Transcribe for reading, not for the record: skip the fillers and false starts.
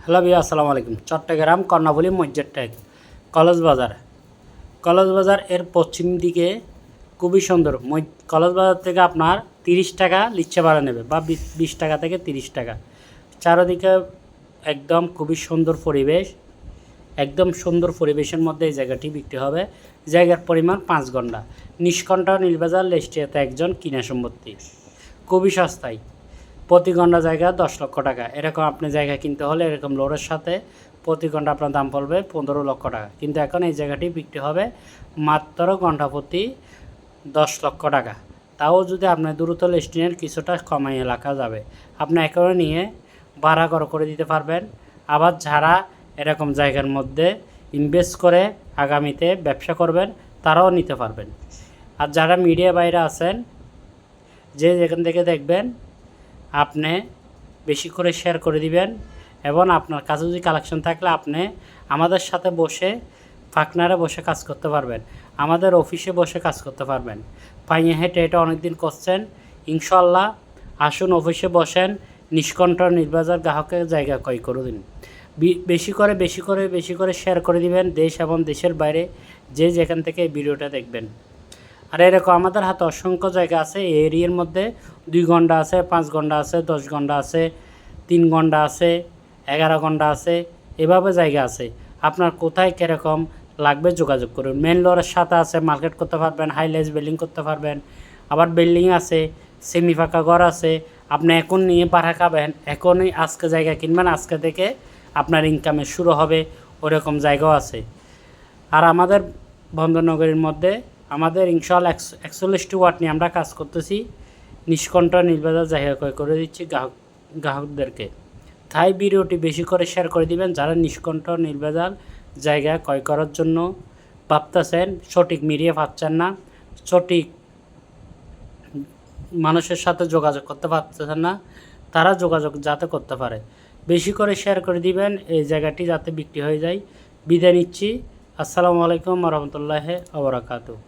Hello ভাইয়া, আসসালামু আলাইকুম। চট্টগ্রাম কর্ণফুলী মসজিদ ট্যাগ কলেজ বাজার এর পশ্চিম দিকে খুবই সুন্দর। কলেজ বাজার থেকে আপনার 30 টাকা লিচ্ছে ভাড়া নেবে বা 20 টাকা থেকে 30 টাকা। চারদিকে একদম খুবই সুন্দর পরিবেশ, একদম সুন্দর পরিবেশের মধ্যে এই জায়গাটি বিক্রি হবে। জায়গার পরিমাণ 5 ঘন্টা। নিষ্কণ্ঠ নীলবাজার লেস্টিয়াতে একজন কিনা সম্পত্তি, খুবই সস্তায়। প্রতি ঘন্টা জায়গা 10 লক্ষ টাকা। এরকম আপনি জায়গা কিনতে হলে এরকম লোডের সাথে প্রতি ঘন্টা আপনার দাম পড়বে 15 লক্ষ টাকা। কিন্তু এখন এই জায়গাটি বিক্রি হবে মাত্র ঘন্টা প্রতি 10 লক্ষ টাকা। তাও যদি আপনি দ্রুত লিস্টিংয়ের কিছুটা কমাইয়ে রাখা যাবে। আপনি একেবারে নিয়ে ভাড়া করে দিতে পারবেন। আবার যারা এরকম জায়গার মধ্যে ইনভেস্ট করে আগামীতে ব্যবসা করবেন তারাও নিতে পারবেন। আর যারা মিডিয়া বাইরে আছেন, যে যেখান থেকে দেখবেন, আপনি বেশি করে শেয়ার করে দিবেন এবং আপনার কাছে যদি কালেকশন থাকলে আপনি আমাদের সাথে বসে পার্টনারে বসে কাজ করতে পারবেন, আমাদের অফিসে বসে কাজ করতে পারবেন। পাইয়ে হেঁটে এটা অনেক দিন করছেন, ইনশাল্লাহ আসুন অফিসে বসেন, নিষ্কণ্ঠ নির্বাজার গ্রাহকের জায়গা ক্রয় করে দিন। বেশি করে শেয়ার করে দিবেন দেশ এবং দেশের বাইরে যে যেখান থেকে এই ভিডিওটা দেখবেন। আর এরকম আমাদের হাতে অসংখ্য জায়গা আছে। এই এরিয়ার মধ্যে 2 ঘন্টা আছে, 5 ঘন্টা আছে, 10 ঘন্টা আছে, 3 ঘন্টা আছে, 11 ঘন্টা আছে, এভাবে জায়গা আছে। আপনার কোথায় কীরকম লাগবে যোগাযোগ করুন। মেন রোডের সাথে আছে, মার্কেট করতে পারবেন, হাইলাইজ বিল্ডিং করতে পারবেন। আবার বিল্ডিং আছে, সেমি ফাঁকা ঘর আছে। আপনি এখন নিয়ে পাড়া খাবেন, এখনই আজকে জায়গা কিনবেন, আজকে থেকে আপনার ইনকামের শুরু হবে, ওরকম জায়গাও আছে। আর আমাদের বন্দরনগরীর মধ্যে আমাদের ইনশাআল্লাহ 41টি ওয়ার্ড নিয়ে আমরা কাজ করতেছি। নিষ্কণ্ঠ নির্বাজার জায়গা ক্রয় করে দিচ্ছি গ্রাহকদেরকে। তাই ভিডিওটি বেশি করে শেয়ার করে দিবেন যারা নিষ্কণ্ঠ নির্বাজার জায়গা ক্রয় করার জন্য ভাবতেছেন, সঠিক মিডিয়া পাচ্ছেন না, সঠিক মানুষের সাথে যোগাযোগ করতে পারতেছেন না, তারা যোগাযোগ যাতে করতে পারে। বেশি করে শেয়ার করে দিবেন এই জায়গাটি যাতে বিক্রি হয়ে যায়। বিদায় নিচ্ছি। আসসালামু আলাইকুম ওয়া রাহমাতুল্লাহি ওয়া বারাকাতুহু।